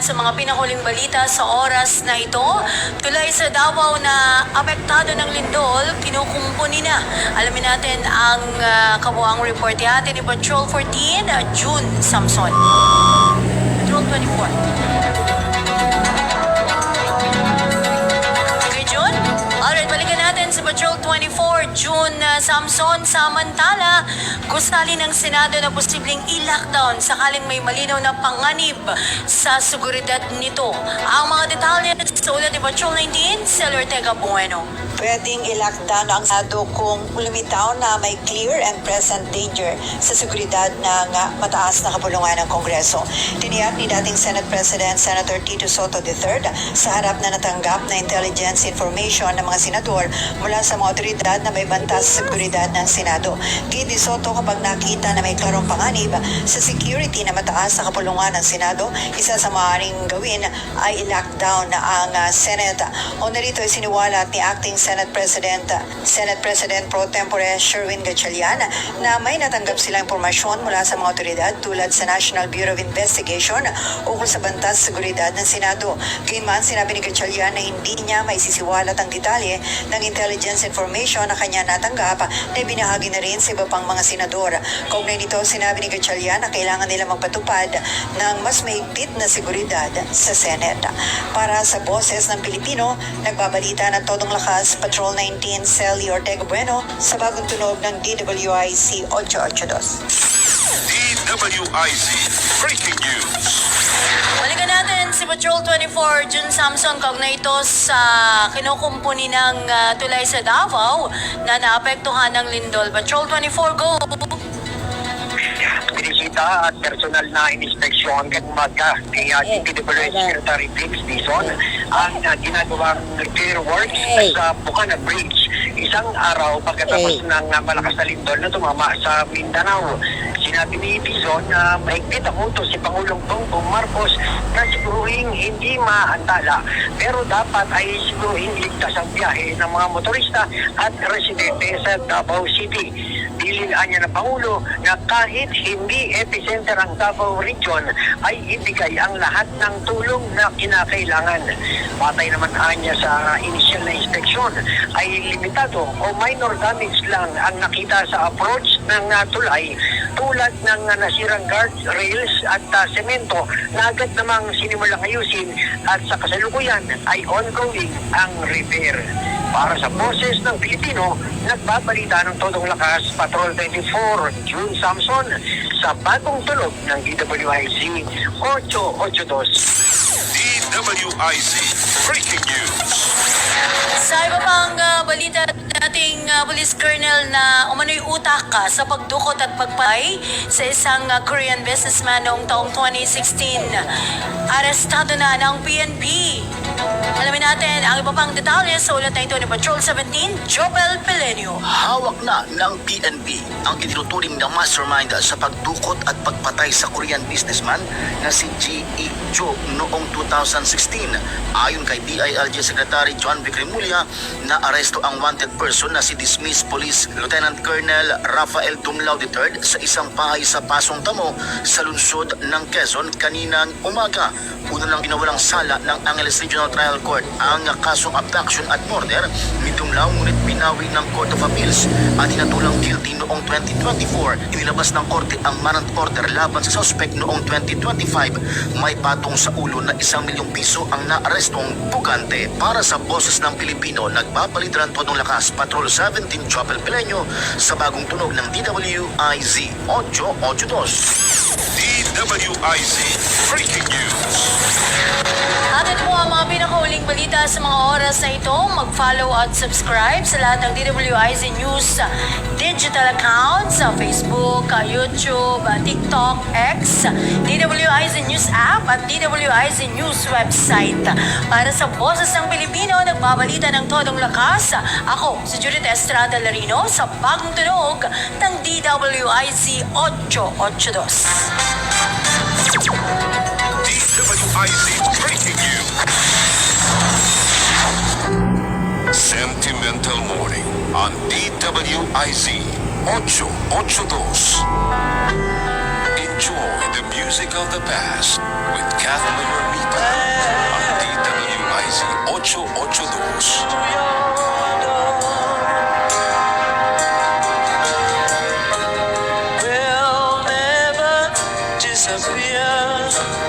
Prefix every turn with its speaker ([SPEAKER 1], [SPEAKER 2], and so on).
[SPEAKER 1] sa mga pinahuling balita sa oras na ito. Tulay sa Davao na apektado ng lindol, kinukumpuni na. Alamin natin ang kabuang report ni Patrol 14, June Samson. Patrol 24. Alright, balikan natin si Patrol 24, June Samson. Samantala, gustali ng Senado na posibleng i-lockdown sakaling may malinaw na panganib sa seguridad nito. Ang mga detalye sa ulat ni Patrol 19, Cel Ortega Bueno.
[SPEAKER 2] Pwedeng i-lockdown ang Senado kung lumitaw na may clear and present danger sa seguridad ng mataas na kapulungan ng Kongreso. Tiniyak ni dating Senate President Senator Tito Soto III sa harap na natanggap na intelligence information ng mga senador mula sa mga otoridad na may banta sa seguridad ng Senado. Gidi Soto, kapag nakita na may klarong panganib sa security na mataas sa kapulungan ng Senado, isa sa maaaring gawin ay i-lockdown ang Senate. O narito ay siniwalat ni Acting Senate President Pro Tempore Sherwin Gatchalian na may natanggap silang impormasyon mula sa mga otoridad tulad sa National Bureau of Investigation ukol sa banta sa seguridad ng Senado. Gayunman, sinabi ni Gatchalian na hindi niya may sisiwalat ang detalye ng intelligence information na kanya natanggap na binahagi na rin sa iba pang mga senador. Kaugnay nito, sinabi ni Gatchalian na kailangan nila magpatupad ng mas mahigpit na seguridad sa Senate. Para sa Boses ng Pilipino, nagbabalita ng Todong Lakas, Patrol 19, Cel Ortega Bueno, sa bagong tunog ng DWIC 882.
[SPEAKER 3] DWIC Breaking News.
[SPEAKER 1] Balikan natin si Patrol 24, June Samson, kaugnay ito sa kinukumpuni ng tulay sa Davao na naapektuhan ng lindol. Patrol 24, go!
[SPEAKER 4] Binisita at personal na inspeksyon kan umaga ni DPWH Secretary James Dizon ang ginagawang repair works sa Bukana Bridge. Isang araw pagkatapos ng malakas na lindol na tumama sa Mindanao. Sinabi ni Dizon na mahigpit ang utos si Pangulong Bongbong Marcos na siguruhin hindi maantala pero dapat ay siguruhin ligtas ang biyahe ng mga motorista at residente sa Davao City. Dililaan niya ng Pangulo na kahit hindi epicenter ang Davao Region ay ibigay ang lahat ng tulong na kinakailangan. Patay naman niya sa initial na inspeksyon ay limitado o minor damage lang ang nakita sa approach ng tulay tulad ng nasirang guard rails at semento na agad namang sinimulang ayusin at sa kasalukuyan ay ongoing ang repair. Para sa Boses ng Pilipino, nagbabalita ng Todong Lakas, Patrol 24, June Samson, sa bagong tunog ng DWIC 882.
[SPEAKER 3] DWIC Breaking News.
[SPEAKER 1] Sa iba pang balita, dating police colonel na umano'y utak sa pagdukot at pagpay sa isang Korean businessman noong taong 2016. Arestado na ng PNP. Alamin natin ang iba pang detalye sa ulat na ito ni Patrol 17, Jopel Pelenio.
[SPEAKER 5] Hawak na ng PNP ang itinuturing na mastermind sa pagdukot at pagpatay sa Korean businessman na si G.E. Cho noong 2016. Ayon kay DILG Secretary John Vic Remulla, na aresto ang wanted person na si dismissed Police Lieutenant Colonel Rafael Dumlao III sa isang bahay sa Pasong Tamo sa lungsod ng Quezon kaninang umaga. Una lang pinawalang sala ng Angeles Regional Trial Court ang kasong abduction at murder ni Dumlao, ngunit pinawi ng Court of Appeals at inatulang guilty noong 2024. Inilabas ng korte ang warrant order laban sa suspect noong 2025. May patong sa ulo na 1 milyong piso ang naarestong bugante. Para sa Boses ng Pilipino, nagbabalita ng Todong Lakas, Patrol 17, Chopel Pelenyo, sa bagong tunog ng DWIZ 882.
[SPEAKER 3] DWIC Breaking News.
[SPEAKER 1] At ito po ang mga pinakahuling balita sa mga oras na ito. Mag-follow at subscribe sa lahat ng DWIZ News digital accounts sa Facebook, YouTube, TikTok, X, DWIZ News app at DWIZ News website. Para sa Boses ng Pilipino, nagbabalita ng Todong Lakas, ako si Judith Estrada Larino sa bagong tunog ng DWIZ 882.
[SPEAKER 3] DWIC Breaking News. Sentimental Morning on DWIZ 882. Enjoy the music. music of the past with Kath Mayormita on DWIZ 882.
[SPEAKER 6] Will never disappear.